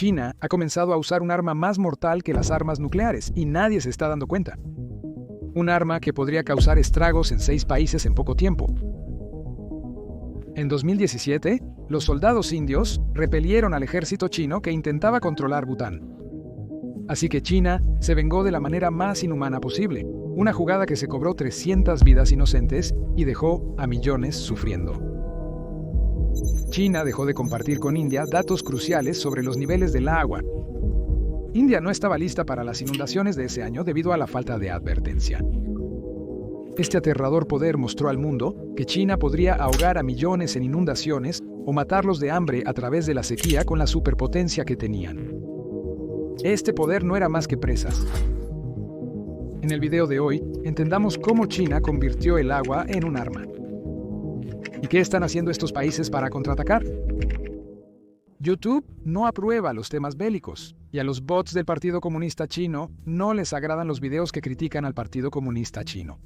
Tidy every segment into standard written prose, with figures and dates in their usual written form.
China ha comenzado a usar un arma más mortal que las armas nucleares y nadie se está dando cuenta. Un arma que podría causar estragos en 6 países en poco tiempo. En 2017, los soldados indios repelieron al ejército chino que intentaba controlar Bután. Así que China se vengó de la manera más inhumana posible, una jugada que se cobró 300 vidas inocentes y dejó a millones sufriendo. China dejó de compartir con India datos cruciales sobre los niveles del agua. India no estaba lista para las inundaciones de ese año debido a la falta de advertencia. Este aterrador poder mostró al mundo que China podría ahogar a millones en inundaciones o matarlos de hambre a través de la sequía con la superpotencia que tenían. Este poder no era más que presas. En el video de hoy, entendamos cómo China convirtió el agua en un arma. ¿Y qué están haciendo estos países para contraatacar? YouTube no aprueba los temas bélicos, y a los bots del Partido Comunista Chino no les agradan los videos que critican al Partido Comunista Chino.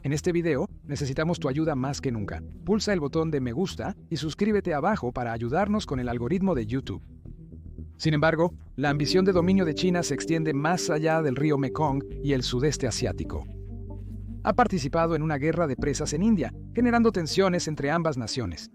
En este video, necesitamos tu ayuda más que nunca. Pulsa el botón de me gusta y suscríbete abajo para ayudarnos con el algoritmo de YouTube. Sin embargo, la ambición de dominio de China se extiende más allá del río Mekong y el sudeste asiático. Ha participado en una guerra de presas en India, generando tensiones entre ambas naciones.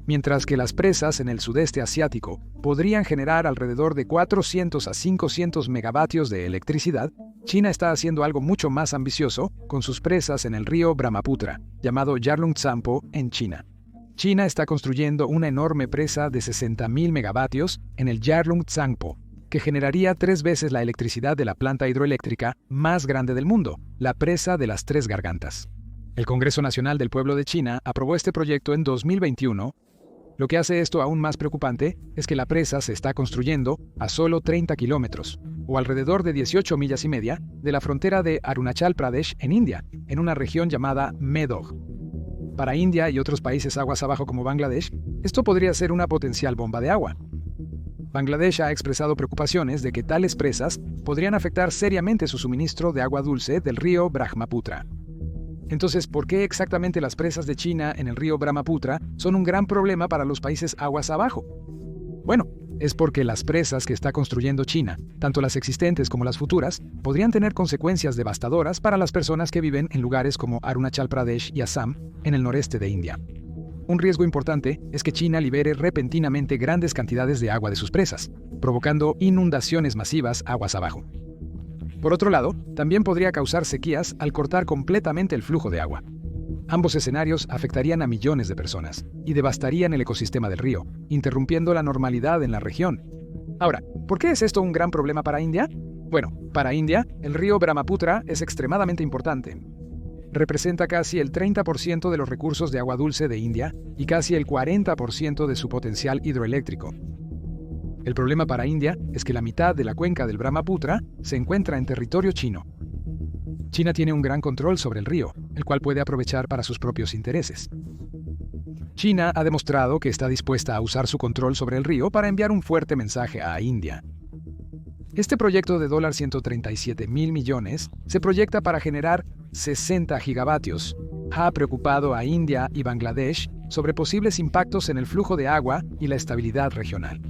Mientras que las presas en el sudeste asiático podrían generar alrededor de 400 a 500 megavatios de electricidad, China está haciendo algo mucho más ambicioso con sus presas en el río Brahmaputra, llamado Yarlung-Tsangpo en China. China está construyendo una enorme presa de 60.000 megavatios en el Yarlung-Tsangpo, que generaría 3 veces la electricidad de la planta hidroeléctrica más grande del mundo, la presa de las Tres Gargantas. El Congreso Nacional del Pueblo de China aprobó este proyecto en 2021. Lo que hace esto aún más preocupante es que la presa se está construyendo a solo 30 kilómetros, o alrededor de 18 millas y media, de la frontera de Arunachal Pradesh en India, en una región llamada Medog. Para India y otros países aguas abajo como Bangladesh, esto podría ser una potencial bomba de agua. Bangladesh ha expresado preocupaciones de que tales presas podrían afectar seriamente su suministro de agua dulce del río Brahmaputra. Entonces, ¿por qué exactamente las presas de China en el río Brahmaputra son un gran problema para los países aguas abajo? Bueno, es porque las presas que está construyendo China, tanto las existentes como las futuras, podrían tener consecuencias devastadoras para las personas que viven en lugares como Arunachal Pradesh y Assam, en el noreste de India. Un riesgo importante es que China libere repentinamente grandes cantidades de agua de sus presas, provocando inundaciones masivas aguas abajo. Por otro lado, también podría causar sequías al cortar completamente el flujo de agua. Ambos escenarios afectarían a millones de personas y devastarían el ecosistema del río, interrumpiendo la normalidad en la región. Ahora, ¿por qué es esto un gran problema para India? Bueno, para India, el río Brahmaputra es extremadamente importante. Representa casi el 30% de los recursos de agua dulce de India y casi el 40% de su potencial hidroeléctrico. El problema para India es que la mitad de la cuenca del Brahmaputra se encuentra en territorio chino. China tiene un gran control sobre el río, el cual puede aprovechar para sus propios intereses. China ha demostrado que está dispuesta a usar su control sobre el río para enviar un fuerte mensaje a India. Este proyecto de $137 mil millones se proyecta para generar 60 gigavatios. Ha preocupado a India y Bangladesh sobre posibles impactos en el flujo de agua y la estabilidad regional.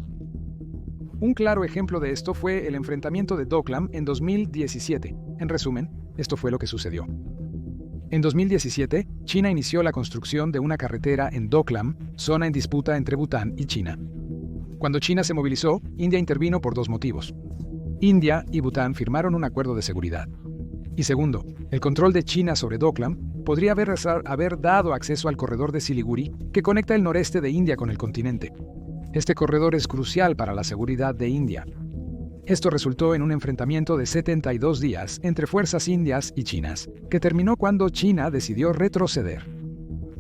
Un claro ejemplo de esto fue el enfrentamiento de Doklam en 2017. En resumen, esto fue lo que sucedió. En 2017, China inició la construcción de una carretera en Doklam, zona en disputa entre Bután y China. Cuando China se movilizó, India intervino por 2 motivos. India y Bután firmaron un acuerdo de seguridad. Y segundo, el control de China sobre Doklam podría haber dado acceso al corredor de Siliguri, que conecta el noreste de India con el continente. Este corredor es crucial para la seguridad de India. Esto resultó en un enfrentamiento de 72 días entre fuerzas indias y chinas, que terminó cuando China decidió retroceder.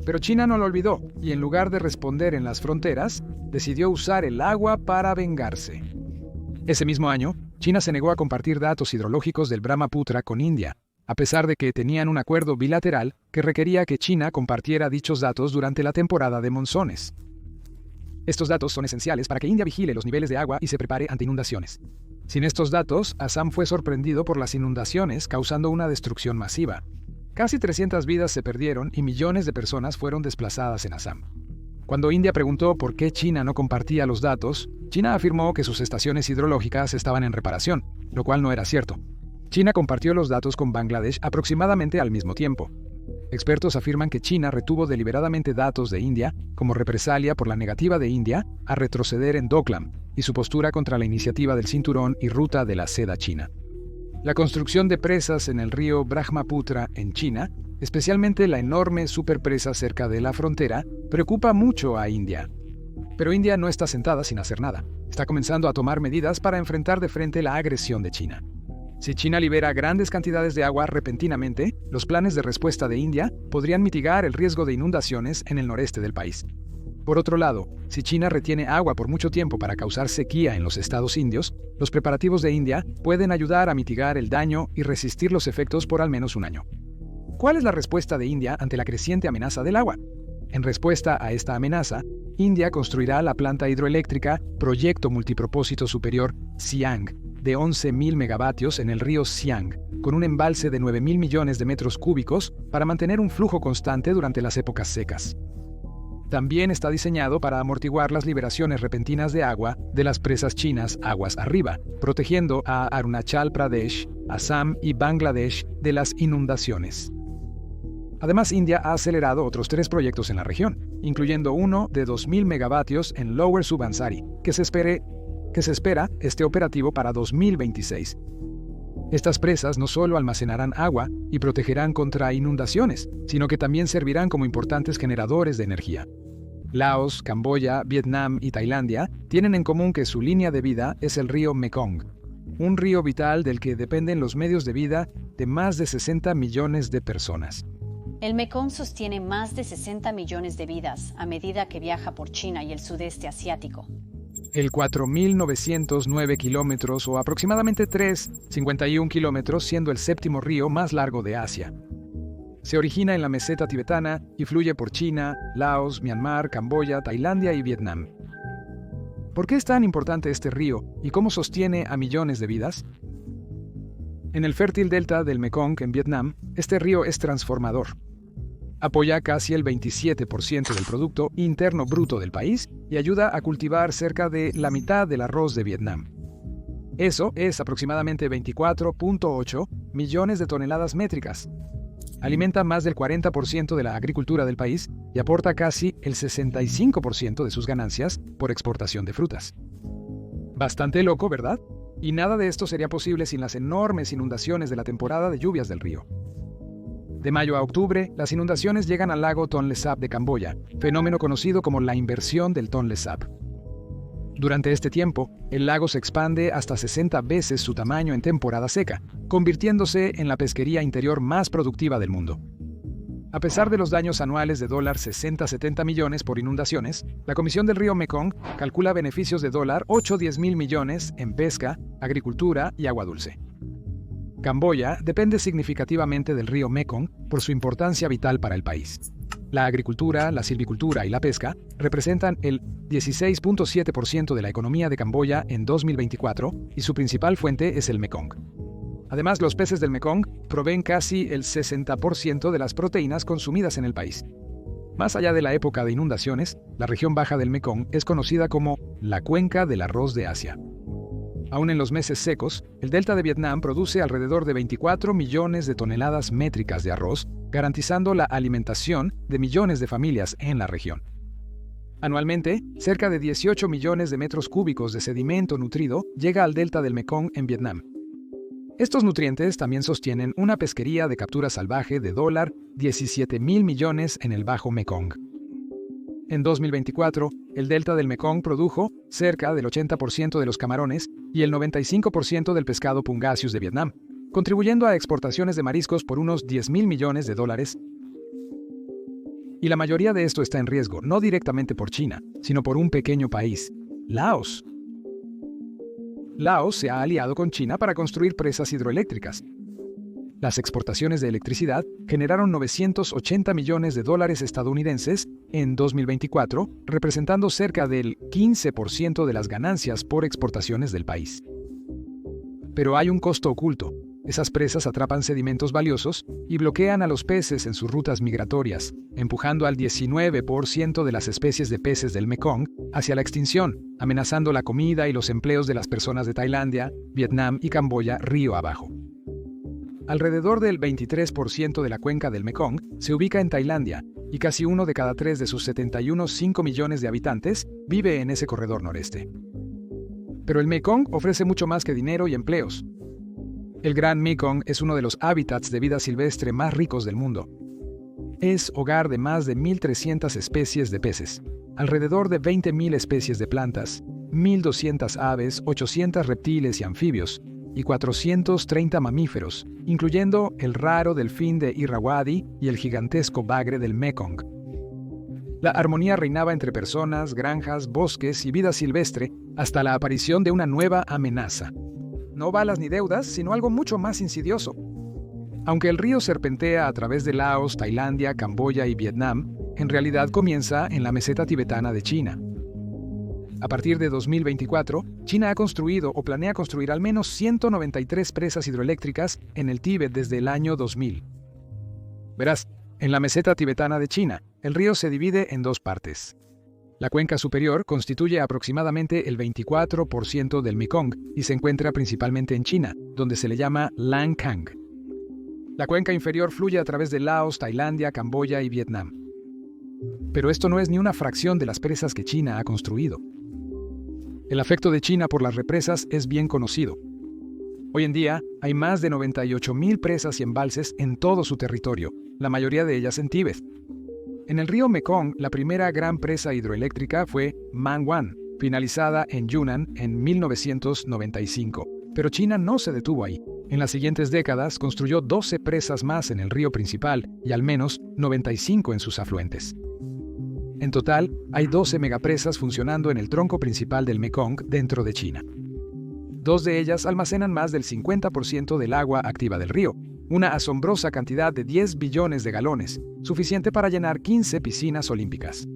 Pero China no lo olvidó, y en lugar de responder en las fronteras, decidió usar el agua para vengarse. Ese mismo año, China se negó a compartir datos hidrológicos del Brahmaputra con India, a pesar de que tenían un acuerdo bilateral que requería que China compartiera dichos datos durante la temporada de monzones. Estos datos son esenciales para que India vigile los niveles de agua y se prepare ante inundaciones. Sin estos datos, Assam fue sorprendido por las inundaciones, causando una destrucción masiva. Casi 300 vidas se perdieron y millones de personas fueron desplazadas en Assam. Cuando India preguntó por qué China no compartía los datos, China afirmó que sus estaciones hidrológicas estaban en reparación, lo cual no era cierto. China compartió los datos con Bangladesh aproximadamente al mismo tiempo. Expertos afirman que China retuvo deliberadamente datos de India como represalia por la negativa de India a retroceder en Doklam y su postura contra la iniciativa del Cinturón y Ruta de la Seda China. La construcción de presas en el río Brahmaputra en China, especialmente la enorme superpresa cerca de la frontera, preocupa mucho a India. Pero India no está sentada sin hacer nada. Está comenzando a tomar medidas para enfrentar de frente la agresión de China. Si China libera grandes cantidades de agua repentinamente, los planes de respuesta de India podrían mitigar el riesgo de inundaciones en el noreste del país. Por otro lado, si China retiene agua por mucho tiempo para causar sequía en los estados indios, los preparativos de India pueden ayudar a mitigar el daño y resistir los efectos por al menos un año. ¿Cuál es la respuesta de India ante la creciente amenaza del agua? En respuesta a esta amenaza, India construirá la planta hidroeléctrica Proyecto Multipropósito Superior Siang, de 11.000 megavatios en el río Siang, con un embalse de 9.000 millones de metros cúbicos para mantener un flujo constante durante las épocas secas. También está diseñado para amortiguar las liberaciones repentinas de agua de las presas chinas aguas arriba, protegiendo a Arunachal Pradesh, Assam y Bangladesh de las inundaciones. Además, India ha acelerado otros 3 proyectos en la región, incluyendo uno de 2.000 megavatios en Lower Subansari, que se espera esté operativo para 2026. Estas presas no solo almacenarán agua y protegerán contra inundaciones, sino que también servirán como importantes generadores de energía. Laos, Camboya, Vietnam y Tailandia tienen en común que su línea de vida es el río Mekong, un río vital del que dependen los medios de vida de más de 60 millones de personas. El Mekong sostiene más de 60 millones de vidas a medida que viaja por China y el sudeste asiático. El 4.909 kilómetros o aproximadamente 3,51 kilómetros, siendo el 7º río más largo de Asia. Se origina en la meseta tibetana y fluye por China, Laos, Myanmar, Camboya, Tailandia y Vietnam. ¿Por qué es tan importante este río y cómo sostiene a millones de vidas? En el fértil delta del Mekong en Vietnam, este río es transformador. Apoya casi el 27% del Producto Interno Bruto del país y ayuda a cultivar cerca de la mitad del arroz de Vietnam. Eso es aproximadamente 24.8 millones de toneladas métricas. Alimenta más del 40% de la agricultura del país y aporta casi el 65% de sus ganancias por exportación de frutas. Bastante loco, ¿verdad? Y nada de esto sería posible sin las enormes inundaciones de la temporada de lluvias del río. De mayo a octubre, las inundaciones llegan al lago Tonle Sap de Camboya, fenómeno conocido como la inversión del Tonle Sap. Durante este tiempo, el lago se expande hasta 60 veces su tamaño en temporada seca, convirtiéndose en la pesquería interior más productiva del mundo. A pesar de los daños anuales de $60-70 millones por inundaciones, la Comisión del Río Mekong calcula beneficios de $8-10 mil millones en pesca, agricultura y agua dulce. Camboya depende significativamente del río Mekong por su importancia vital para el país. La agricultura, la silvicultura y la pesca representan el 16.7% de la economía de Camboya en 2024 y su principal fuente es el Mekong. Además, los peces del Mekong proveen casi el 60% de las proteínas consumidas en el país. Más allá de la época de inundaciones, la región baja del Mekong es conocida como la cuenca del arroz de Asia. Aún en los meses secos, el delta de Vietnam produce alrededor de 24 millones de toneladas métricas de arroz, garantizando la alimentación de millones de familias en la región. Anualmente, cerca de 18 millones de metros cúbicos de sedimento nutrido llega al delta del Mekong en Vietnam. Estos nutrientes también sostienen una pesquería de captura salvaje de $17 mil millones en el Bajo Mekong. En 2024, el delta del Mekong produjo cerca del 80% de los camarones y el 95% del pescado pungasius de Vietnam, contribuyendo a exportaciones de mariscos por unos $10 mil millones. Y la mayoría de esto está en riesgo, no directamente por China, sino por un pequeño país, Laos. Laos se ha aliado con China para construir presas hidroeléctricas. Las exportaciones de electricidad generaron $980 millones estadounidenses en 2024, representando cerca del 15% de las ganancias por exportaciones del país. Pero hay un costo oculto. Esas presas atrapan sedimentos valiosos y bloquean a los peces en sus rutas migratorias, empujando al 19% de las especies de peces del Mekong hacia la extinción, amenazando la comida y los empleos de las personas de Tailandia, Vietnam y Camboya río abajo. Alrededor del 23% de la cuenca del Mekong se ubica en Tailandia, y casi 1 de cada 3 de sus 71,5 millones de habitantes vive en ese corredor noreste. Pero el Mekong ofrece mucho más que dinero y empleos. El Gran Mekong es uno de los hábitats de vida silvestre más ricos del mundo. Es hogar de más de 1.300 especies de peces, alrededor de 20.000 especies de plantas, 1.200 aves, 800 reptiles y anfibios, y 430 mamíferos, incluyendo el raro delfín de Irrawaddy y el gigantesco bagre del Mekong. La armonía reinaba entre personas, granjas, bosques y vida silvestre hasta la aparición de una nueva amenaza. No balas ni deudas, sino algo mucho más insidioso. Aunque el río serpentea a través de Laos, Tailandia, Camboya y Vietnam, en realidad comienza en la meseta tibetana de China. A partir de 2024, China ha construido o planea construir al menos 193 presas hidroeléctricas en el Tíbet desde el año 2000. Verás, en la meseta tibetana de China, el río se divide en dos partes. La cuenca superior constituye aproximadamente el 24% del Mekong y se encuentra principalmente en China, donde se le llama Langkang. La cuenca inferior fluye a través de Laos, Tailandia, Camboya y Vietnam. Pero esto no es ni una fracción de las presas que China ha construido. El afecto de China por las represas es bien conocido. Hoy en día, hay más de 98.000 presas y embalses en todo su territorio, la mayoría de ellas en Tíbet. En el río Mekong, la primera gran presa hidroeléctrica fue Mang Wan, finalizada en Yunnan en 1995. Pero China no se detuvo ahí. En las siguientes décadas construyó 12 presas más en el río principal y al menos 95 en sus afluentes. En total, hay 12 megapresas funcionando en el tronco principal del Mekong dentro de China. 2 de ellas almacenan más del 50% del agua activa del río, una asombrosa cantidad de 10 billones de galones, suficiente para llenar 15 piscinas olímpicas.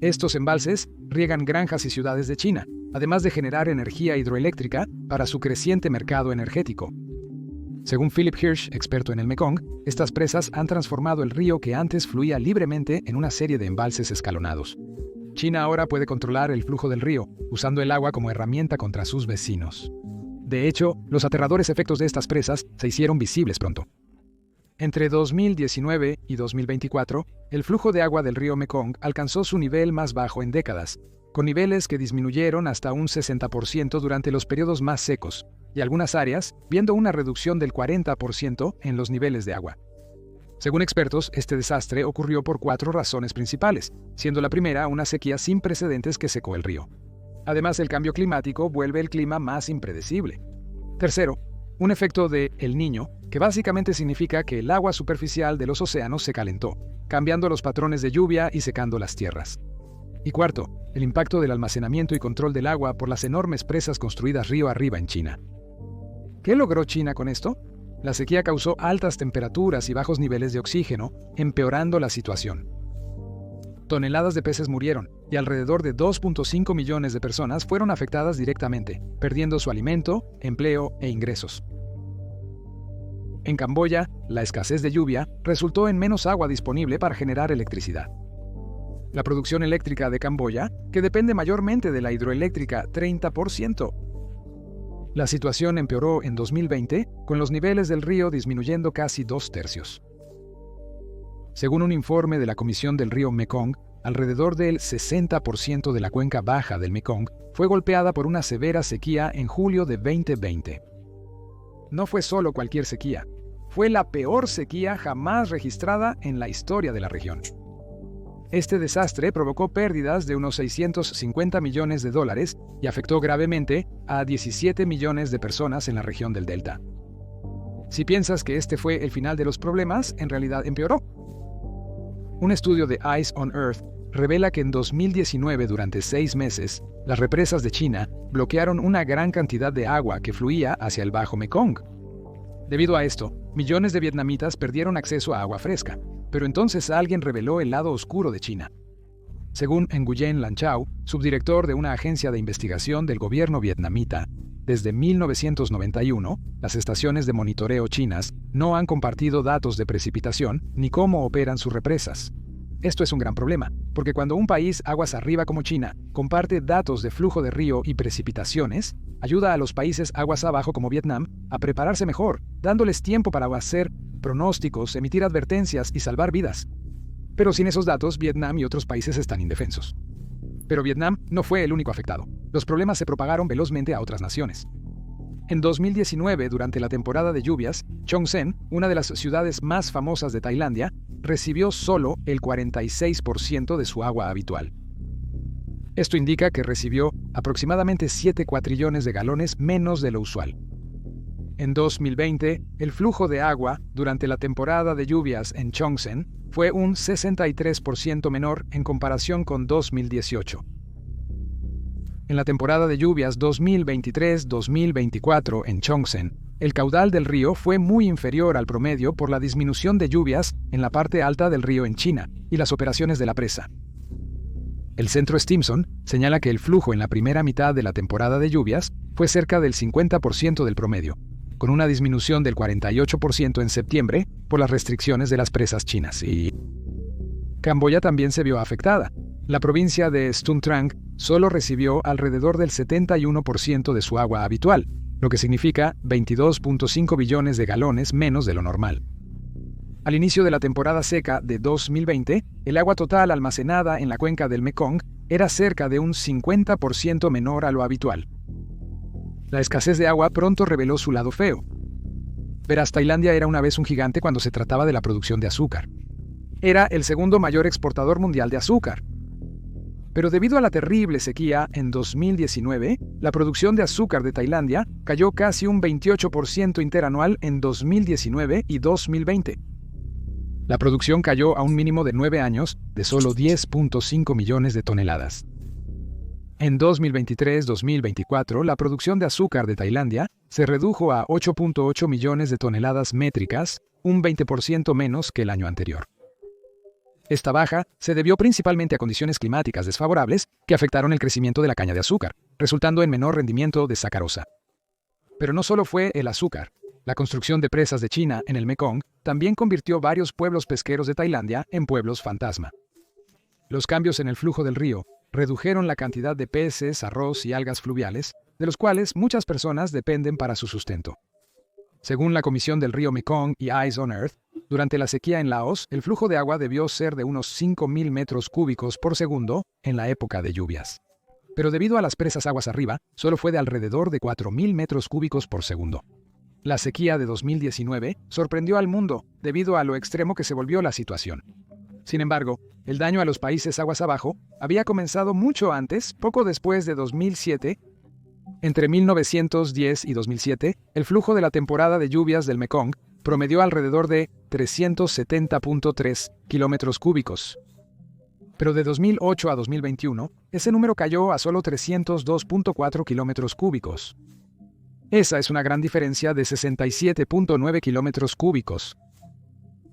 Estos embalses riegan granjas y ciudades de China, además de generar energía hidroeléctrica para su creciente mercado energético. Según Philip Hirsch, experto en el Mekong, estas presas han transformado el río que antes fluía libremente en una serie de embalses escalonados. China ahora puede controlar el flujo del río, usando el agua como herramienta contra sus vecinos. De hecho, los aterradores efectos de estas presas se hicieron visibles pronto. Entre 2019 y 2024, el flujo de agua del río Mekong alcanzó su nivel más bajo en décadas, con niveles que disminuyeron hasta un 60% durante los periodos más secos, y algunas áreas viendo una reducción del 40% en los niveles de agua. Según expertos, este desastre ocurrió por 4 razones principales, siendo la primera una sequía sin precedentes que secó el río. Además, el cambio climático vuelve el clima más impredecible. Tercero, un efecto de El Niño, que básicamente significa que el agua superficial de los océanos se calentó, cambiando los patrones de lluvia y secando las tierras. Y cuarto, el impacto del almacenamiento y control del agua por las enormes presas construidas río arriba en China. ¿Qué logró China con esto? La sequía causó altas temperaturas y bajos niveles de oxígeno, empeorando la situación. Toneladas de peces murieron y alrededor de 2.5 millones de personas fueron afectadas directamente, perdiendo su alimento, empleo e ingresos. En Camboya, la escasez de lluvia resultó en menos agua disponible para generar electricidad. La producción eléctrica de Camboya, que depende mayormente de la hidroeléctrica, 30%. La situación empeoró en 2020, con los niveles del río disminuyendo casi 2/3. Según un informe de la Comisión del Río Mekong, alrededor del 60% de la cuenca baja del Mekong fue golpeada por una severa sequía en julio de 2020. No fue solo cualquier sequía, fue la peor sequía jamás registrada en la historia de la región. Este desastre provocó pérdidas de unos $650 millones y afectó gravemente a 17 millones de personas en la región del Delta. Si piensas que este fue el final de los problemas, en realidad empeoró. Un estudio de Eyes on Earth revela que en 2019, durante 6 meses, las represas de China bloquearon una gran cantidad de agua que fluía hacia el Bajo Mekong. Debido a esto, millones de vietnamitas perdieron acceso a agua fresca. Pero entonces alguien reveló el lado oscuro de China. Según Nguyen Lan Chao, subdirector de una agencia de investigación del gobierno vietnamita, desde 1991, las estaciones de monitoreo chinas no han compartido datos de precipitación ni cómo operan sus represas. Esto es un gran problema, porque cuando un país aguas arriba como China comparte datos de flujo de río y precipitaciones, ayuda a los países aguas abajo como Vietnam a prepararse mejor, dándoles tiempo para hacer pronósticos, emitir advertencias y salvar vidas. Pero sin esos datos, Vietnam y otros países están indefensos. Pero Vietnam no fue el único afectado. Los problemas se propagaron velozmente a otras naciones. En 2019, durante la temporada de lluvias, Chongsen, una de las ciudades más famosas de Tailandia, recibió solo el 46% de su agua habitual. Esto indica que recibió aproximadamente 7 cuatrillones de galones menos de lo usual. En 2020, el flujo de agua durante la temporada de lluvias en Chongsen fue un 63% menor en comparación con 2018. En la temporada de lluvias 2023-2024 en Chongsen, el caudal del río fue muy inferior al promedio por la disminución de lluvias en la parte alta del río en China y las operaciones de la presa. El centro Stimson señala que el flujo en la primera mitad de la temporada de lluvias fue cerca del 50% del promedio, con una disminución del 48% en septiembre por las restricciones de las presas chinas. Y Camboya también se vio afectada. La provincia de Stung Treng solo recibió alrededor del 71% de su agua habitual, lo que significa 22.5 billones de galones menos de lo normal. Al inicio de la temporada seca de 2020, el agua total almacenada en la cuenca del Mekong era cerca de un 50% menor a lo habitual. La escasez de agua pronto reveló su lado feo. Verás, Tailandia era una vez un gigante cuando se trataba de la producción de azúcar. Era el segundo mayor exportador mundial de azúcar. Pero debido a la terrible sequía en 2019, la producción de azúcar de Tailandia cayó casi un 28% interanual en 2019 y 2020. La producción cayó a un mínimo de 9 años de solo 10.5 millones de toneladas. En 2023-2024, la producción de azúcar de Tailandia se redujo a 8.8 millones de toneladas métricas, un 20% menos que el año anterior. Esta baja se debió principalmente a condiciones climáticas desfavorables que afectaron el crecimiento de la caña de azúcar, resultando en menor rendimiento de sacarosa. Pero no solo fue el azúcar. La construcción de presas de China en el Mekong también convirtió varios pueblos pesqueros de Tailandia en pueblos fantasma. Los cambios en el flujo del río redujeron la cantidad de peces, arroz y algas fluviales, de los cuales muchas personas dependen para su sustento. Según la Comisión del Río Mekong y Eyes on Earth, durante la sequía en Laos, el flujo de agua debió ser de unos 5.000 metros cúbicos por segundo en la época de lluvias. Pero debido a las presas aguas arriba, solo fue de alrededor de 4.000 metros cúbicos por segundo. La sequía de 2019 sorprendió al mundo debido a lo extremo que se volvió la situación. Sin embargo, el daño a los países aguas abajo había comenzado mucho antes, poco después de 2007. Entre 1910 y 2007, el flujo de la temporada de lluvias del Mekong promedió alrededor de 370.3 kilómetros cúbicos. Pero de 2008 a 2021, ese número cayó a solo 302.4 kilómetros cúbicos. Esa es una gran diferencia de 67.9 kilómetros cúbicos.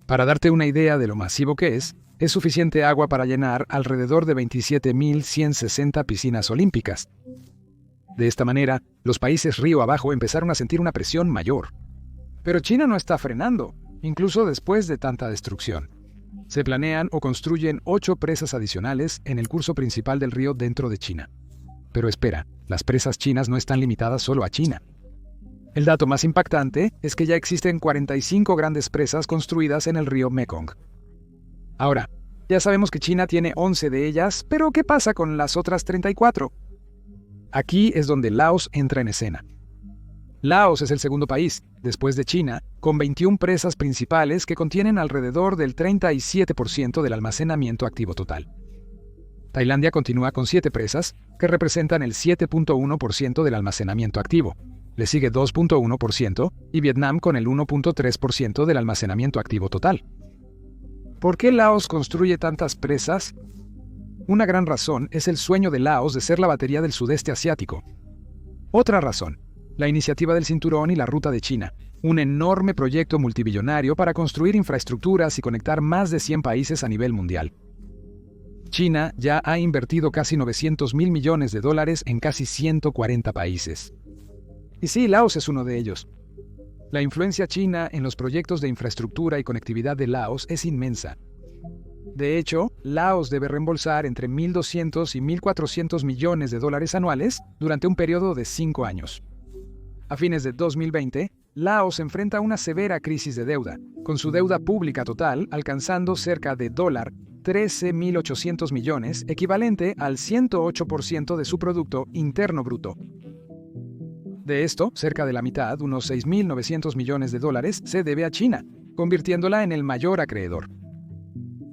Para darte una idea de lo masivo que es suficiente agua para llenar alrededor de 27.160 piscinas olímpicas. De esta manera, los países río abajo empezaron a sentir una presión mayor. Pero China no está frenando, incluso después de tanta destrucción. Se planean o construyen 8 presas adicionales en el curso principal del río dentro de China. Pero espera, las presas chinas no están limitadas solo a China. El dato más impactante es que ya existen 45 grandes presas construidas en el río Mekong. Ahora, ya sabemos que China tiene 11 de ellas, pero ¿qué pasa con las otras 34? Aquí es donde Laos entra en escena. Laos es el segundo país, después de China, con 21 presas principales que contienen alrededor del 37% del almacenamiento activo total. Tailandia continúa con 7 presas, que representan el 7.1% del almacenamiento activo. Le sigue 2.1% y Vietnam con el 1.3% del almacenamiento activo total. ¿Por qué Laos construye tantas presas? Una gran razón es el sueño de Laos de ser la batería del sudeste asiático. Otra razón, la iniciativa del Cinturón y la Ruta de China, un enorme proyecto multibillonario para construir infraestructuras y conectar más de 100 países a nivel mundial. China ya ha invertido casi $900 mil millones en casi 140 países. Y sí, Laos es uno de ellos. La influencia china en los proyectos de infraestructura y conectividad de Laos es inmensa. De hecho, Laos debe reembolsar entre 1.200 y 1.400 millones de dólares anuales durante un periodo de 5 años. A fines de 2020, Laos enfrenta una severa crisis de deuda, con su deuda pública total alcanzando cerca de $13.800 millones, equivalente al 108% de su Producto Interno Bruto. De esto, cerca de la mitad, unos 6.900 millones de dólares, se debe a China, convirtiéndola en el mayor acreedor.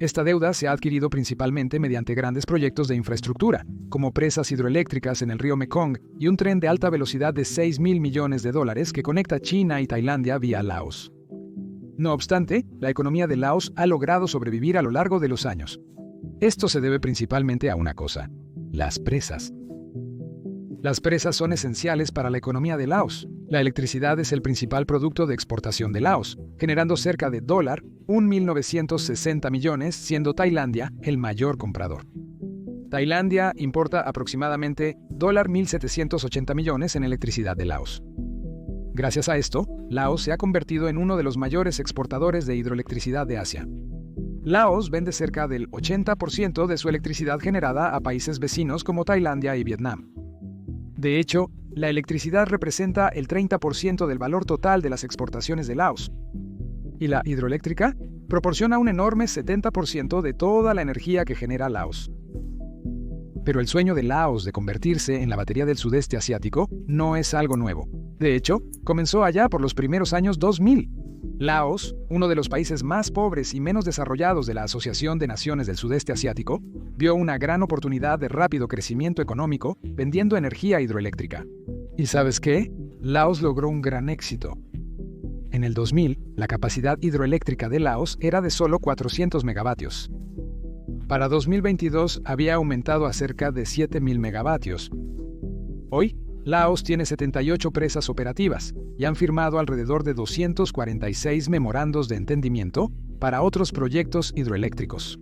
Esta deuda se ha adquirido principalmente mediante grandes proyectos de infraestructura, como presas hidroeléctricas en el río Mekong y un tren de alta velocidad de 6.000 millones de dólares que conecta China y Tailandia vía Laos. No obstante, la economía de Laos ha logrado sobrevivir a lo largo de los años. Esto se debe principalmente a una cosa: las presas. Las presas son esenciales para la economía de Laos. La electricidad es el principal producto de exportación de Laos, generando cerca de $1.960 millones, siendo Tailandia el mayor comprador. Tailandia importa aproximadamente $1.780 millones en electricidad de Laos. Gracias a esto, Laos se ha convertido en uno de los mayores exportadores de hidroelectricidad de Asia. Laos vende cerca del 80% de su electricidad generada a países vecinos como Tailandia y Vietnam. De hecho, la electricidad representa el 30% del valor total de las exportaciones de Laos. Y la hidroeléctrica proporciona un enorme 70% de toda la energía que genera Laos. Pero el sueño de Laos de convertirse en la batería del sudeste asiático no es algo nuevo. De hecho, comenzó allá por los primeros años 2000. Laos, uno de los países más pobres y menos desarrollados de la Asociación de Naciones del Sudeste Asiático, vio una gran oportunidad de rápido crecimiento económico vendiendo energía hidroeléctrica. ¿Y sabes qué? Laos logró un gran éxito. En el 2000, la capacidad hidroeléctrica de Laos era de solo 400 megavatios. Para 2022 había aumentado a cerca de 7.000 megavatios. Hoy, Laos tiene 78 presas operativas y han firmado alrededor de 246 memorandos de entendimiento para otros proyectos hidroeléctricos.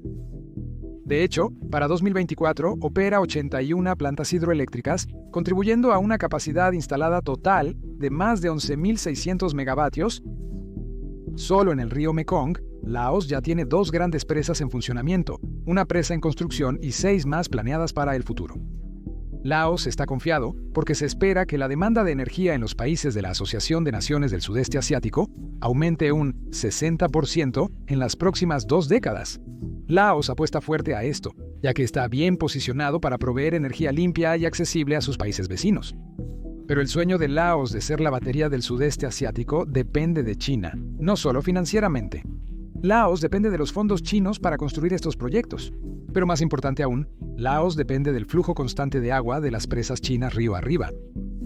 De hecho, para 2024 opera 81 plantas hidroeléctricas, contribuyendo a una capacidad instalada total de más de 11.600 megavatios. Solo en el río Mekong, Laos ya tiene 2 grandes presas en funcionamiento, una presa en construcción y 6 más planeadas para el futuro. Laos está confiado porque se espera que la demanda de energía en los países de la Asociación de Naciones del Sudeste Asiático aumente un 60% en las próximas 2 décadas. Laos apuesta fuerte a esto, ya que está bien posicionado para proveer energía limpia y accesible a sus países vecinos. Pero el sueño de Laos de ser la batería del sudeste asiático depende de China, no solo financieramente. Laos depende de los fondos chinos para construir estos proyectos. Pero más importante aún, Laos depende del flujo constante de agua de las presas chinas río arriba.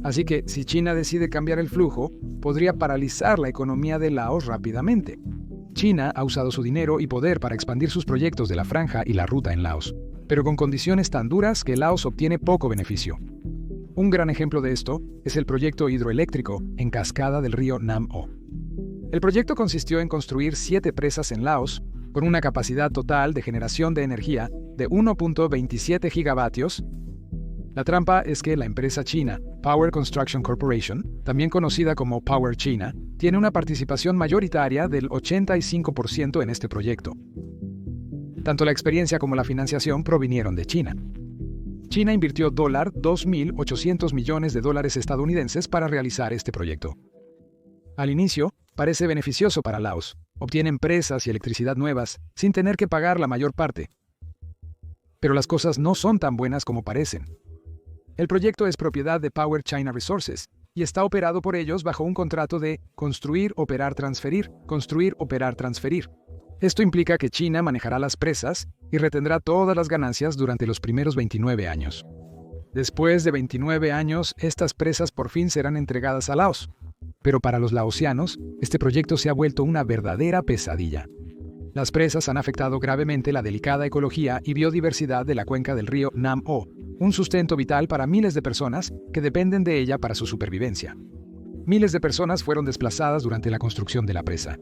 Así que, si China decide cambiar el flujo, podría paralizar la economía de Laos rápidamente. China ha usado su dinero y poder para expandir sus proyectos de la franja y la ruta en Laos, pero con condiciones tan duras que Laos obtiene poco beneficio. Un gran ejemplo de esto es el proyecto hidroeléctrico en cascada del río Nam O. El proyecto consistió en construir 7 presas en Laos, con una capacidad total de generación de energía de 1.27 gigavatios. La trampa es que la empresa china Power Construction Corporation, también conocida como Power China, tiene una participación mayoritaria del 85% en este proyecto. Tanto la experiencia como la financiación provinieron de China. China invirtió $2.800 millones de dólares estadounidenses para realizar este proyecto. Al inicio, parece beneficioso para Laos. Obtienen presas y electricidad nuevas sin tener que pagar la mayor parte. Pero las cosas no son tan buenas como parecen. El proyecto es propiedad de Power China Resources y está operado por ellos bajo un contrato de construir, operar, transferir, construir, operar, transferir. Esto implica que China manejará las presas y retendrá todas las ganancias durante los primeros 29 años. Después de 29 años, estas presas por fin serán entregadas a Laos. Pero para los laosianos, este proyecto se ha vuelto una verdadera pesadilla. Las presas han afectado gravemente la delicada ecología y biodiversidad de la cuenca del río Nam O, un sustento vital para miles de personas que dependen de ella para su supervivencia. Miles de personas fueron desplazadas durante la construcción de la presa.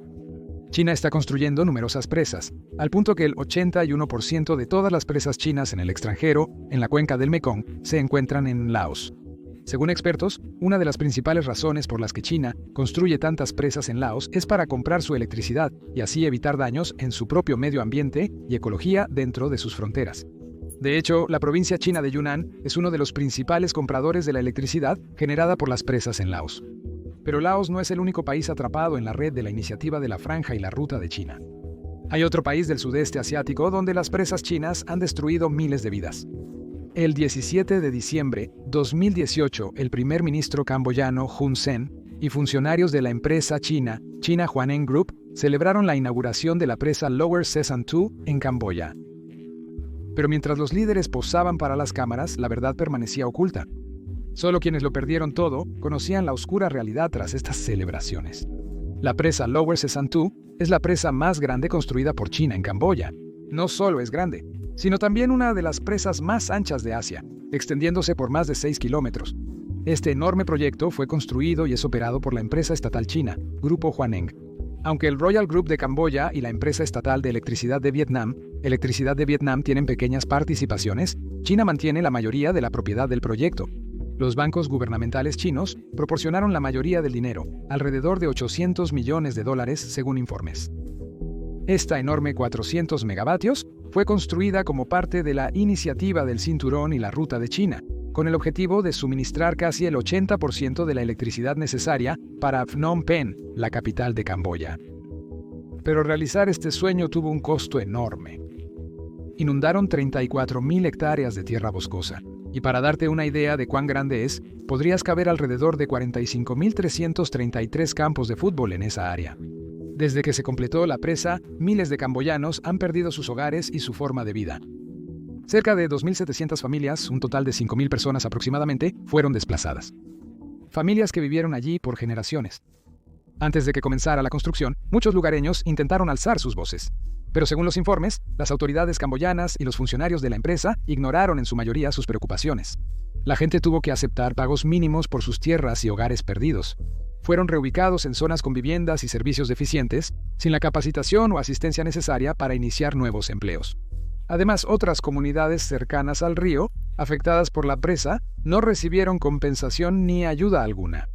China está construyendo numerosas presas, al punto que el 81% de todas las presas chinas en el extranjero, en la cuenca del Mekong, se encuentran en Laos. Según expertos, una de las principales razones por las que China construye tantas presas en Laos es para comprar su electricidad y así evitar daños en su propio medio ambiente y ecología dentro de sus fronteras. De hecho, la provincia china de Yunnan es uno de los principales compradores de la electricidad generada por las presas en Laos. Pero Laos no es el único país atrapado en la red de la iniciativa de la Franja y la Ruta de China. Hay otro país del sudeste asiático donde las presas chinas han destruido miles de vidas. El 17 de diciembre de 2018, el primer ministro camboyano Hun Sen y funcionarios de la empresa china, China Huaneng Group, celebraron la inauguración de la presa Lower Sessan 2 en Camboya. Pero mientras los líderes posaban para las cámaras, la verdad permanecía oculta. Solo quienes lo perdieron todo conocían la oscura realidad tras estas celebraciones. La presa Lower Sessan 2 es la presa más grande construida por China en Camboya. No solo es grande, sino también una de las presas más anchas de Asia, extendiéndose por más de 6 kilómetros. Este enorme proyecto fue construido y es operado por la empresa estatal china, Grupo Huaneng. Aunque el Royal Group de Camboya y la empresa estatal de Electricidad de Vietnam tienen pequeñas participaciones, China mantiene la mayoría de la propiedad del proyecto. Los bancos gubernamentales chinos proporcionaron la mayoría del dinero, alrededor de $800 millones según informes. Esta enorme 400 megavatios fue construida como parte de la iniciativa del Cinturón y la Ruta de China, con el objetivo de suministrar casi el 80% de la electricidad necesaria para Phnom Penh, la capital de Camboya. Pero realizar este sueño tuvo un costo enorme. Inundaron 34.000 hectáreas de tierra boscosa, y para darte una idea de cuán grande es, podrías caber alrededor de 45.333 campos de fútbol en esa área. Desde que se completó la presa, miles de camboyanos han perdido sus hogares y su forma de vida. Cerca de 2.700 familias, un total de 5.000 personas aproximadamente, fueron desplazadas. Familias que vivieron allí por generaciones. Antes de que comenzara la construcción, muchos lugareños intentaron alzar sus voces. Pero según los informes, las autoridades camboyanas y los funcionarios de la empresa ignoraron en su mayoría sus preocupaciones. La gente tuvo que aceptar pagos mínimos por sus tierras y hogares perdidos. Fueron reubicados en zonas con viviendas y servicios deficientes, sin la capacitación o asistencia necesaria para iniciar nuevos empleos. Además, otras comunidades cercanas al río, afectadas por la presa, no recibieron compensación ni ayuda alguna.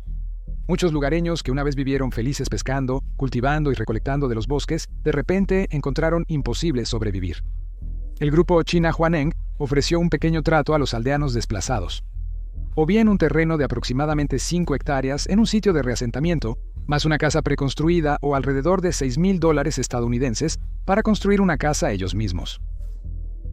Muchos lugareños que una vez vivieron felices pescando, cultivando y recolectando de los bosques, de repente encontraron imposible sobrevivir. El grupo China Huaneng ofreció un pequeño trato a los aldeanos desplazados. O bien un terreno de aproximadamente 5 hectáreas en un sitio de reasentamiento, más una casa preconstruida o alrededor de $6.000 estadounidenses para construir una casa ellos mismos.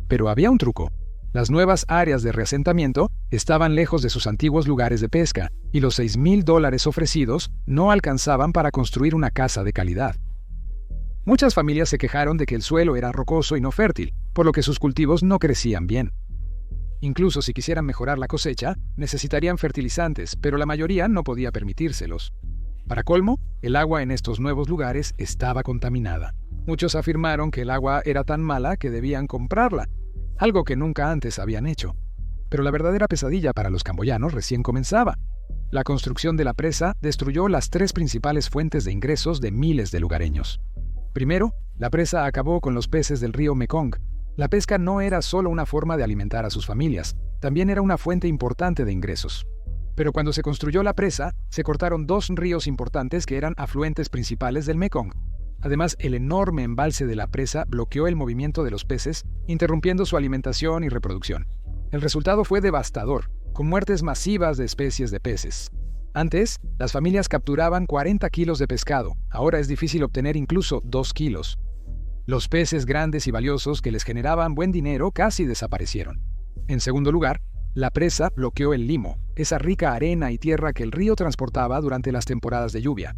Pero había un truco. Las nuevas áreas de reasentamiento estaban lejos de sus antiguos lugares de pesca y los $6.000 ofrecidos no alcanzaban para construir una casa de calidad. Muchas familias se quejaron de que el suelo era rocoso y no fértil, por lo que sus cultivos no crecían bien. Incluso si quisieran mejorar la cosecha, necesitarían fertilizantes, pero la mayoría no podía permitírselos. Para colmo, el agua en estos nuevos lugares estaba contaminada. Muchos afirmaron que el agua era tan mala que debían comprarla, algo que nunca antes habían hecho. Pero la verdadera pesadilla para los camboyanos recién comenzaba. La construcción de la presa destruyó las 3 principales fuentes de ingresos de miles de lugareños. Primero, la presa acabó con los peces del río Mekong. La pesca no era solo una forma de alimentar a sus familias, también era una fuente importante de ingresos. Pero cuando se construyó la presa, se cortaron 2 ríos importantes que eran afluentes principales del Mekong. Además, el enorme embalse de la presa bloqueó el movimiento de los peces, interrumpiendo su alimentación y reproducción. El resultado fue devastador, con muertes masivas de especies de peces. Antes, las familias capturaban 40 kilos de pescado, ahora es difícil obtener incluso 2 kilos. Los peces grandes y valiosos que les generaban buen dinero casi desaparecieron. En segundo lugar, la presa bloqueó el limo, esa rica arena y tierra que el río transportaba durante las temporadas de lluvia.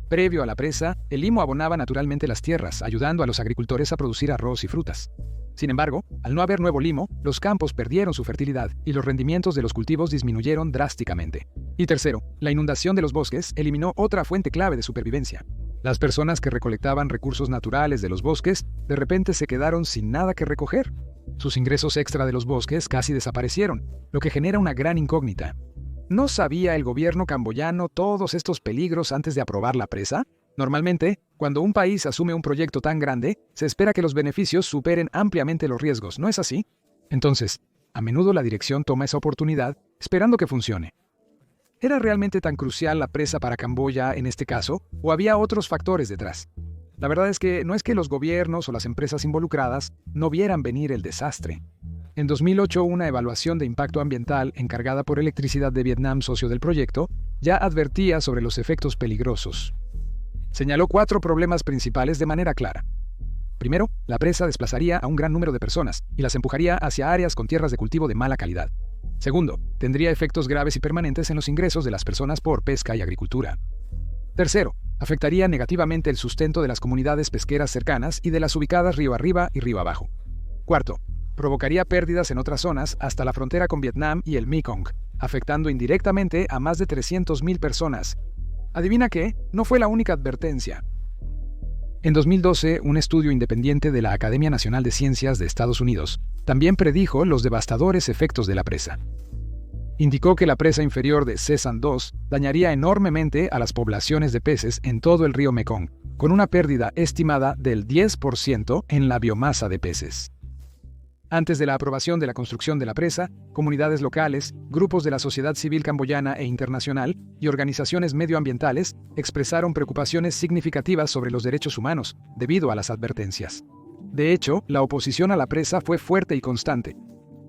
Previo a la presa, el limo abonaba naturalmente las tierras, ayudando a los agricultores a producir arroz y frutas. Sin embargo, al no haber nuevo limo, los campos perdieron su fertilidad y los rendimientos de los cultivos disminuyeron drásticamente. Y tercero, la inundación de los bosques eliminó otra fuente clave de supervivencia. Las personas que recolectaban recursos naturales de los bosques de repente se quedaron sin nada que recoger. Sus ingresos extra de los bosques casi desaparecieron, lo que genera una gran incógnita. ¿No sabía el gobierno camboyano todos estos peligros antes de aprobar la presa? Normalmente, cuando un país asume un proyecto tan grande, se espera que los beneficios superen ampliamente los riesgos, ¿no es así? Entonces, a menudo la dirección toma esa oportunidad esperando que funcione. ¿Era realmente tan crucial la presa para Camboya en este caso, o había otros factores detrás? La verdad es que no es que los gobiernos o las empresas involucradas no vieran venir el desastre. En 2008, una evaluación de impacto ambiental encargada por Electricidad de Vietnam, socio del proyecto, ya advertía sobre los efectos peligrosos. Señaló 4 problemas principales de manera clara. Primero, la presa desplazaría a un gran número de personas y las empujaría hacia áreas con tierras de cultivo de mala calidad. Segundo, tendría efectos graves y permanentes en los ingresos de las personas por pesca y agricultura. Tercero, afectaría negativamente el sustento de las comunidades pesqueras cercanas y de las ubicadas río arriba y río abajo. Cuarto, provocaría pérdidas en otras zonas hasta la frontera con Vietnam y el Mekong, afectando indirectamente a más de 300.000 personas. ¿Adivina qué? No fue la única advertencia. En 2012, un estudio independiente de la Academia Nacional de Ciencias de Estados Unidos también predijo los devastadores efectos de la presa. Indicó que la presa inferior de Ce San 2 dañaría enormemente a las poblaciones de peces en todo el río Mekong, con una pérdida estimada del 10% en la biomasa de peces. Antes de la aprobación de la construcción de la presa, comunidades locales, grupos de la sociedad civil camboyana e internacional y organizaciones medioambientales expresaron preocupaciones significativas sobre los derechos humanos debido a las advertencias. De hecho, la oposición a la presa fue fuerte y constante.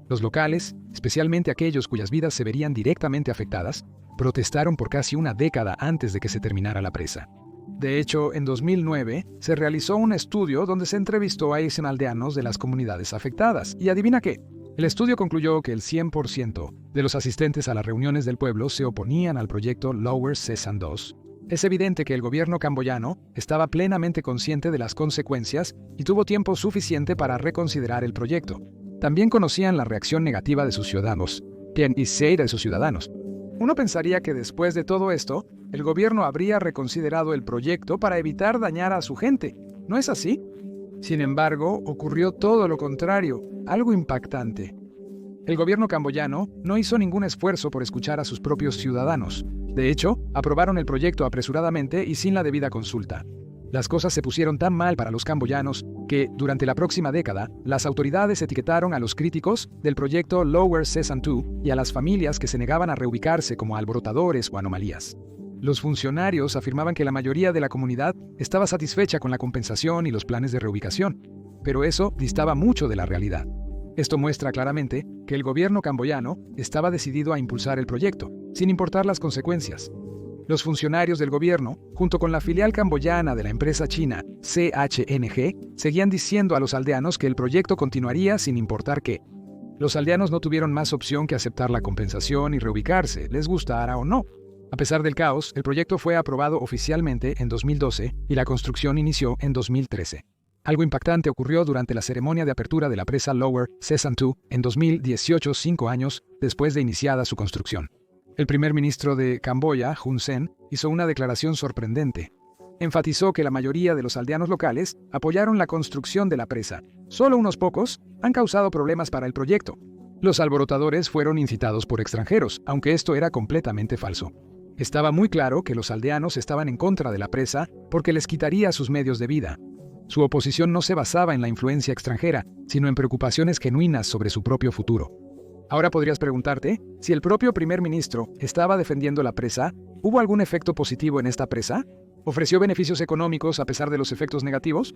Los locales, especialmente aquellos cuyas vidas se verían directamente afectadas, protestaron por casi una década antes de que se terminara la presa. De hecho, en 2009 se realizó un estudio donde se entrevistó a aldeanos de las comunidades afectadas. ¿Y adivina qué? El estudio concluyó que el 100% de los asistentes a las reuniones del pueblo se oponían al proyecto Lower Ce San 2. Es evidente que el gobierno camboyano estaba plenamente consciente de las consecuencias y tuvo tiempo suficiente para reconsiderar el proyecto. También conocían la reacción negativa de sus ciudadanos, de sus ciudadanos. Uno pensaría que después de todo esto, el gobierno habría reconsiderado el proyecto para evitar dañar a su gente. ¿No es así? Sin embargo, ocurrió todo lo contrario, algo impactante. El gobierno camboyano no hizo ningún esfuerzo por escuchar a sus propios ciudadanos. De hecho, aprobaron el proyecto apresuradamente y sin la debida consulta. Las cosas se pusieron tan mal para los camboyanos que, durante la próxima década, las autoridades etiquetaron a los críticos del proyecto Lower Ce San 2 y a las familias que se negaban a reubicarse como alborotadores o anomalías. Los funcionarios afirmaban que la mayoría de la comunidad estaba satisfecha con la compensación y los planes de reubicación, pero eso distaba mucho de la realidad. Esto muestra claramente que el gobierno camboyano estaba decidido a impulsar el proyecto, sin importar las consecuencias. Los funcionarios del gobierno, junto con la filial camboyana de la empresa china CHNG, seguían diciendo a los aldeanos que el proyecto continuaría sin importar qué. Los aldeanos no tuvieron más opción que aceptar la compensación y reubicarse, les gustara o no. A pesar del caos, el proyecto fue aprobado oficialmente en 2012 y la construcción inició en 2013. Algo impactante ocurrió durante la ceremonia de apertura de la presa Lower Ce San 2 en 2018, 5 años después de iniciada su construcción. El primer ministro de Camboya, Hun Sen, hizo una declaración sorprendente. Enfatizó que la mayoría de los aldeanos locales apoyaron la construcción de la presa. Solo unos pocos han causado problemas para el proyecto. Los alborotadores fueron incitados por extranjeros, aunque esto era completamente falso. Estaba muy claro que los aldeanos estaban en contra de la presa porque les quitaría sus medios de vida. Su oposición no se basaba en la influencia extranjera, sino en preocupaciones genuinas sobre su propio futuro. Ahora podrías preguntarte, si el propio primer ministro estaba defendiendo la presa, ¿hubo algún efecto positivo en esta presa? ¿Ofreció beneficios económicos a pesar de los efectos negativos?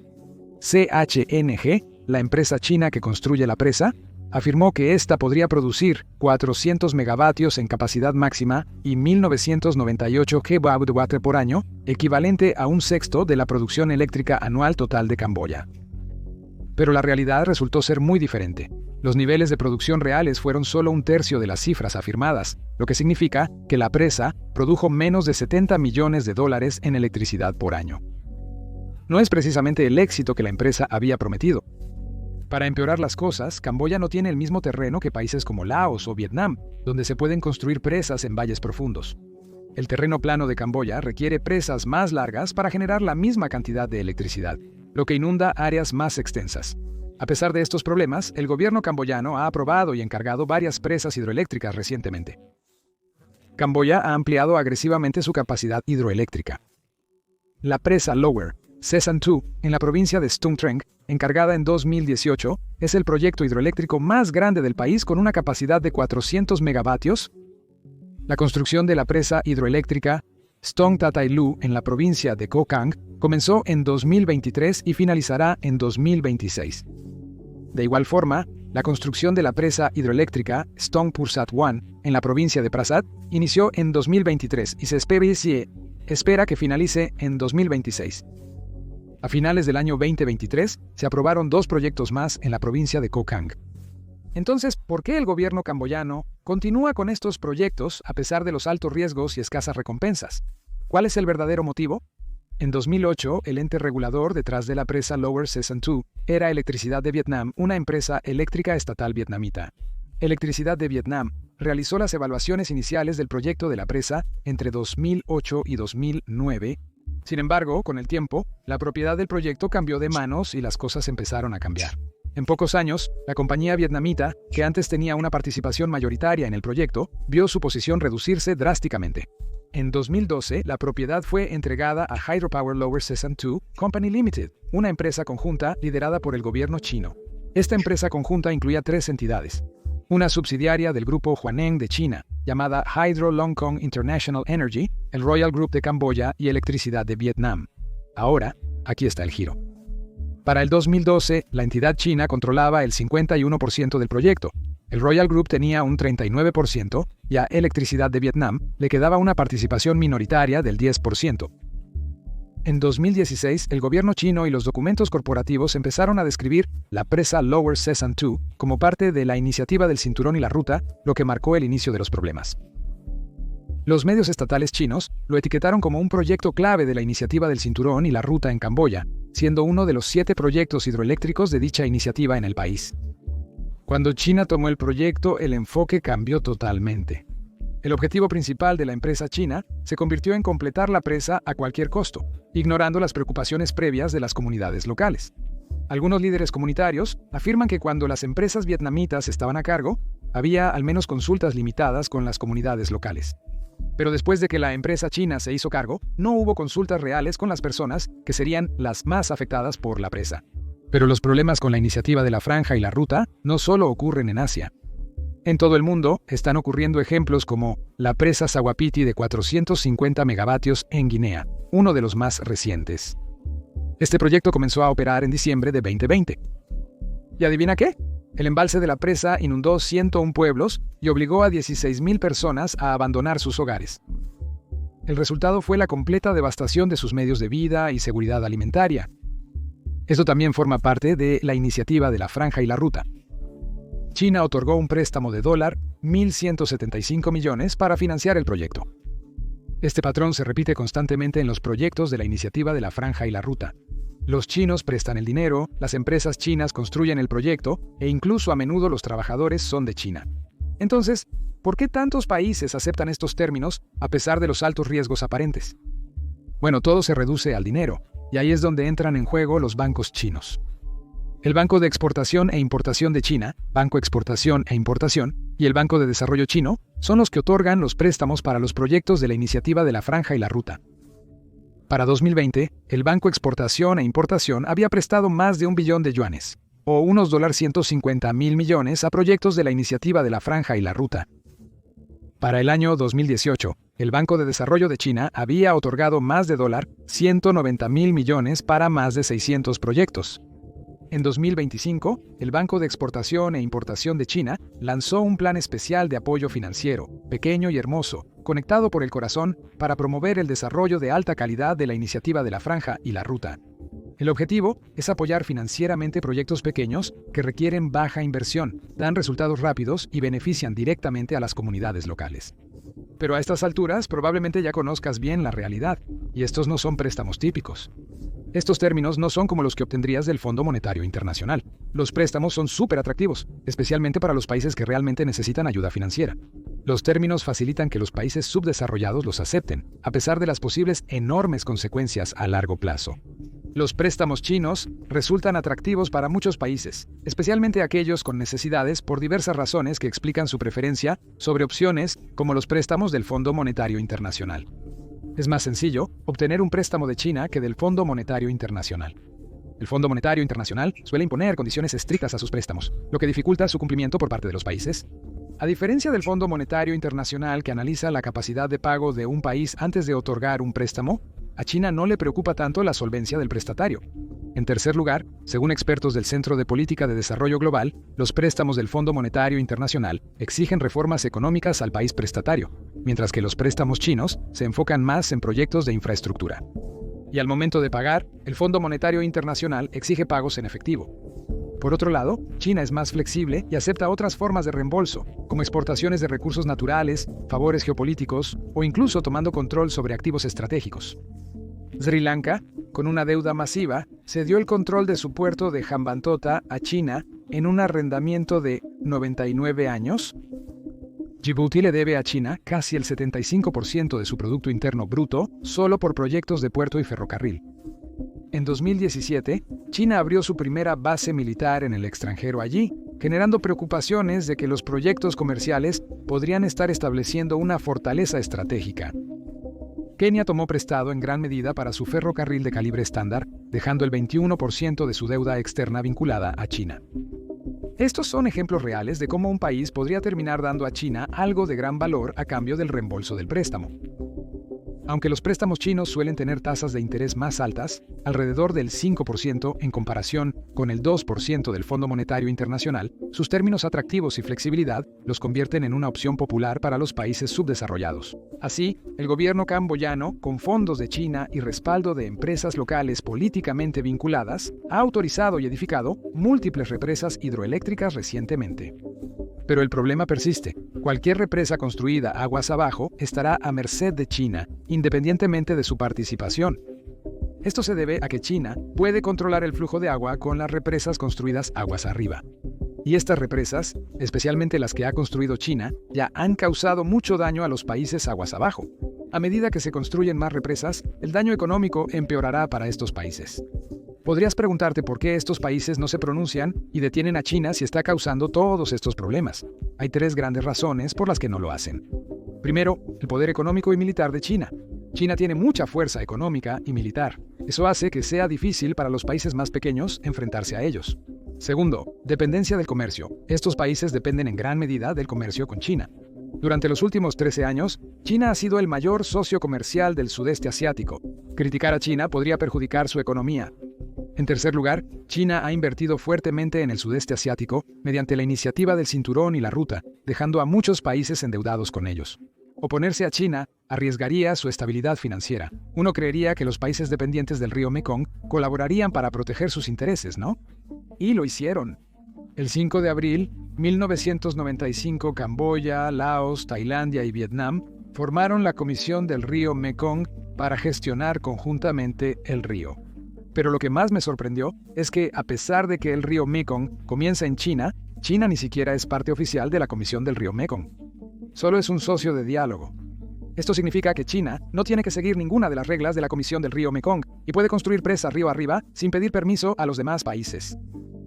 CHNG, la empresa china que construye la presa, afirmó que ésta podría producir 400 megavatios en capacidad máxima y 1998 GWh por año, equivalente a un sexto de la producción eléctrica anual total de Camboya. Pero la realidad resultó ser muy diferente. Los niveles de producción reales fueron solo un tercio de las cifras afirmadas, lo que significa que la presa produjo menos de $70 millones en electricidad por año. No es precisamente el éxito que la empresa había prometido. Para empeorar las cosas, Camboya no tiene el mismo terreno que países como Laos o Vietnam, donde se pueden construir presas en valles profundos. El terreno plano de Camboya requiere presas más largas para generar la misma cantidad de electricidad, lo que inunda áreas más extensas. A pesar de estos problemas, el gobierno camboyano ha aprobado y encargado varias presas hidroeléctricas recientemente. Camboya ha ampliado agresivamente su capacidad hidroeléctrica. La presa Lower Ce San 2, en la provincia de Stung Treng, encargada en 2018, es el proyecto hidroeléctrico más grande del país con una capacidad de 400 megavatios La construcción de la presa hidroeléctrica Stong Tatailu en la provincia de Koh Kang comenzó en 2023 y finalizará en 2026. De igual forma, la construcción de la presa hidroeléctrica Stong Pursat 1 en la provincia de Prasat inició en 2023 y se espera que finalice en 2026. A finales del año 2023 se aprobaron 2 proyectos más en la provincia de Koh Kang. Entonces, ¿por qué el gobierno camboyano continúa con estos proyectos a pesar de los altos riesgos y escasas recompensas? ¿Cuál es el verdadero motivo? En 2008, el ente regulador detrás de la presa Lower Sessan 2 era Electricidad de Vietnam, una empresa eléctrica estatal vietnamita. Electricidad de Vietnam realizó las evaluaciones iniciales del proyecto de la presa entre 2008 y 2009. Sin embargo, con el tiempo, la propiedad del proyecto cambió de manos y las cosas empezaron a cambiar. En pocos años, la compañía vietnamita, que antes tenía una participación mayoritaria en el proyecto, vio su posición reducirse drásticamente. En 2012, la propiedad fue entregada a Hydropower Lower Sessan 2 Company Limited, una empresa conjunta liderada por el gobierno chino. Esta empresa conjunta incluía 3 entidades. Una subsidiaria del grupo Huaneng de China, llamada Hydro Long Kong International Energy, el Royal Group de Camboya y Electricidad de Vietnam. Ahora, aquí está el giro. Para el 2012, la entidad china controlaba el 51% del proyecto. El Royal Group tenía un 39% y a Electricidad de Vietnam le quedaba una participación minoritaria del 10%. En 2016, el gobierno chino y los documentos corporativos empezaron a describir la presa Lower Sessan 2 como parte de la iniciativa del Cinturón y la Ruta, lo que marcó el inicio de los problemas. Los medios estatales chinos lo etiquetaron como un proyecto clave de la iniciativa del Cinturón y la Ruta en Camboya, siendo uno de los 7 proyectos hidroeléctricos de dicha iniciativa en el país. Cuando China tomó el proyecto, el enfoque cambió totalmente. El objetivo principal de la empresa china se convirtió en completar la presa a cualquier costo, ignorando las preocupaciones previas de las comunidades locales. Algunos líderes comunitarios afirman que cuando las empresas vietnamitas estaban a cargo, había al menos consultas limitadas con las comunidades locales. Pero después de que la empresa china se hizo cargo, no hubo consultas reales con las personas que serían las más afectadas por la presa. Pero los problemas con la iniciativa de la Franja y la Ruta no solo ocurren en Asia. En todo el mundo están ocurriendo ejemplos como la presa Sawapiti de 450 megavatios en Guinea, uno de los más recientes. Este proyecto comenzó a operar en diciembre de 2020. ¿Y adivina qué? El embalse de la presa inundó 101 pueblos y obligó a 16,000 personas a abandonar sus hogares. El resultado fue la completa devastación de sus medios de vida y seguridad alimentaria. Esto también forma parte de la iniciativa de la Franja y la Ruta. China otorgó un préstamo de $1.175 millones para financiar el proyecto. Este patrón se repite constantemente en los proyectos de la iniciativa de la Franja y la Ruta. Los chinos prestan el dinero, las empresas chinas construyen el proyecto e incluso a menudo los trabajadores son de China. Entonces, ¿por qué tantos países aceptan estos términos a pesar de los altos riesgos aparentes? Bueno, todo se reduce al dinero, y ahí es donde entran en juego los bancos chinos. El Banco de Exportación e Importación de China, Banco Exportación e Importación, y el Banco de Desarrollo Chino son los que otorgan los préstamos para los proyectos de la iniciativa de la Franja y la Ruta. Para 2020, el Banco Exportación e Importación había prestado más de $1 billón, o unos $150,000 millones a proyectos de la iniciativa de la Franja y la Ruta. Para el año 2018, el Banco de Desarrollo de China había otorgado más de $190,000 millones para más de 600 proyectos. En 2025, el Banco de Exportación e Importación de China lanzó un plan especial de apoyo financiero, pequeño y hermoso, conectado por el corazón, para promover el desarrollo de alta calidad de la iniciativa de la Franja y la Ruta. El objetivo es apoyar financieramente proyectos pequeños que requieren baja inversión, dan resultados rápidos y benefician directamente a las comunidades locales. Pero a estas alturas probablemente ya conozcas bien la realidad, y estos no son préstamos típicos. Estos términos no son como los que obtendrías del Fondo Monetario Internacional. Los préstamos son súper atractivos, especialmente para los países que realmente necesitan ayuda financiera. Los términos facilitan que los países subdesarrollados los acepten, a pesar de las posibles enormes consecuencias a largo plazo. Los préstamos chinos resultan atractivos para muchos países, especialmente aquellos con necesidades por diversas razones que explican su preferencia sobre opciones como los préstamos del Fondo Monetario Internacional. Es más sencillo obtener un préstamo de China que del Fondo Monetario Internacional. El Fondo Monetario Internacional suele imponer condiciones estrictas a sus préstamos, lo que dificulta su cumplimiento por parte de los países. A diferencia del Fondo Monetario Internacional, que analiza la capacidad de pago de un país antes de otorgar un préstamo, a China no le preocupa tanto la solvencia del prestatario. En tercer lugar, según expertos del Centro de Política de Desarrollo Global, los préstamos del Fondo Monetario Internacional exigen reformas económicas al país prestatario, mientras que los préstamos chinos se enfocan más en proyectos de infraestructura. Y al momento de pagar, el Fondo Monetario Internacional exige pagos en efectivo. Por otro lado, China es más flexible y acepta otras formas de reembolso, como exportaciones de recursos naturales, favores geopolíticos o incluso tomando control sobre activos estratégicos. Sri Lanka, con una deuda masiva, cedió el control de su puerto de Hambantota a China en un arrendamiento de 99 años. Djibouti le debe a China casi el 75% de su Producto Interno Bruto solo por proyectos de puerto y ferrocarril. En 2017, China abrió su primera base militar en el extranjero allí, generando preocupaciones de que los proyectos comerciales podrían estar estableciendo una fortaleza estratégica. Kenia tomó prestado en gran medida para su ferrocarril de calibre estándar, dejando el 21% de su deuda externa vinculada a China. Estos son ejemplos reales de cómo un país podría terminar dando a China algo de gran valor a cambio del reembolso del préstamo. Aunque los préstamos chinos suelen tener tasas de interés más altas, alrededor del 5% en comparación con el 2% del Fondo Monetario Internacional, sus términos atractivos y flexibilidad los convierten en una opción popular para los países subdesarrollados. Así, el gobierno camboyano, con fondos de China y respaldo de empresas locales políticamente vinculadas, ha autorizado y edificado múltiples represas hidroeléctricas recientemente. Pero el problema persiste. Cualquier represa construida aguas abajo estará a merced de China, independientemente de su participación. Esto se debe a que China puede controlar el flujo de agua con las represas construidas aguas arriba. Y estas represas, especialmente las que ha construido China, ya han causado mucho daño a los países aguas abajo. A medida que se construyen más represas, el daño económico empeorará para estos países. Podrías preguntarte por qué estos países no se pronuncian y detienen a China si está causando todos estos problemas. Hay tres grandes razones por las que no lo hacen. Primero, el poder económico y militar de China. China tiene mucha fuerza económica y militar. Eso hace que sea difícil para los países más pequeños enfrentarse a ellos. Segundo, dependencia del comercio. Estos países dependen en gran medida del comercio con China. Durante los últimos 13 años, China ha sido el mayor socio comercial del sudeste asiático. Criticar a China podría perjudicar su economía. En tercer lugar, China ha invertido fuertemente en el sudeste asiático mediante la iniciativa del Cinturón y la Ruta, dejando a muchos países endeudados con ellos. Oponerse a China arriesgaría su estabilidad financiera. Uno creería que los países dependientes del río Mekong colaborarían para proteger sus intereses, ¿no? Y lo hicieron. El 5 de abril de 1995, Camboya, Laos, Tailandia y Vietnam formaron la Comisión del Río Mekong para gestionar conjuntamente el río. Pero lo que más me sorprendió es que, a pesar de que el río Mekong comienza en China, China ni siquiera es parte oficial de la Comisión del Río Mekong. Solo es un socio de diálogo. Esto significa que China no tiene que seguir ninguna de las reglas de la Comisión del Río Mekong y puede construir presas río arriba sin pedir permiso a los demás países.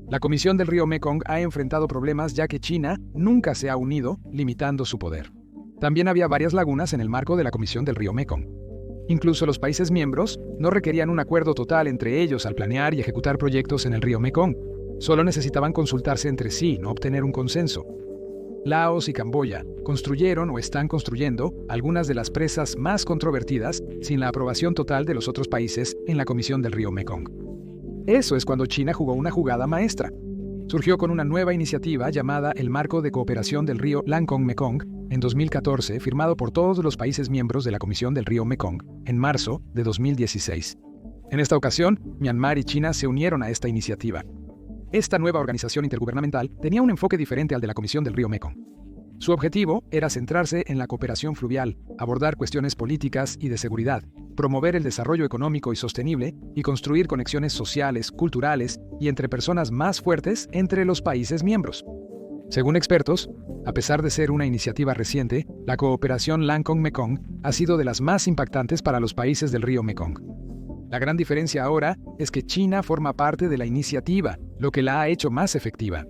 La Comisión del Río Mekong ha enfrentado problemas ya que China nunca se ha unido, limitando su poder. También había varias lagunas en el marco de la Comisión del Río Mekong. Incluso los países miembros no requerían un acuerdo total entre ellos al planear y ejecutar proyectos en el río Mekong. Solo necesitaban consultarse entre sí, no obtener un consenso. Laos y Camboya construyeron o están construyendo algunas de las presas más controvertidas sin la aprobación total de los otros países en la Comisión del Río Mekong. Eso es cuando China jugó una jugada maestra. Surgió con una nueva iniciativa llamada el Marco de Cooperación del Río Lancong-Mekong en 2014, firmado por todos los países miembros de la Comisión del Río Mekong en marzo de 2016. En esta ocasión, Myanmar y China se unieron a esta iniciativa. Esta nueva organización intergubernamental tenía un enfoque diferente al de la Comisión del Río Mekong. Su objetivo era centrarse en la cooperación fluvial, abordar cuestiones políticas y de seguridad, promover el desarrollo económico y sostenible y construir conexiones sociales, culturales y entre personas más fuertes entre los países miembros. Según expertos, a pesar de ser una iniciativa reciente, la cooperación Lancong-Mekong ha sido de las más impactantes para los países del río Mekong. La gran diferencia ahora es que China forma parte de la iniciativa, lo que la ha hecho más efectiva.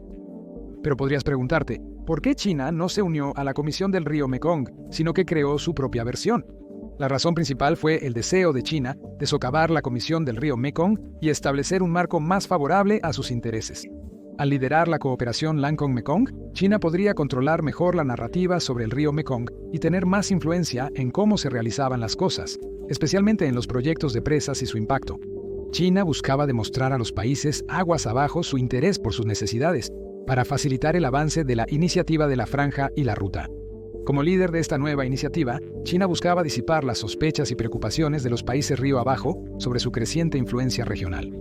Pero podrías preguntarte, ¿por qué China no se unió a la Comisión del Río Mekong, sino que creó su propia versión? La razón principal fue el deseo de China de socavar la Comisión del Río Mekong y establecer un marco más favorable a sus intereses. Al liderar la cooperación Lancong-Mekong, China podría controlar mejor la narrativa sobre el río Mekong y tener más influencia en cómo se realizaban las cosas, especialmente en los proyectos de presas y su impacto. China buscaba demostrar a los países aguas abajo su interés por sus necesidades, para facilitar el avance de la iniciativa de la Franja y la Ruta. Como líder de esta nueva iniciativa, China buscaba disipar las sospechas y preocupaciones de los países río abajo sobre su creciente influencia regional.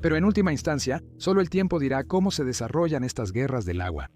Pero en última instancia, solo el tiempo dirá cómo se desarrollan estas guerras del agua.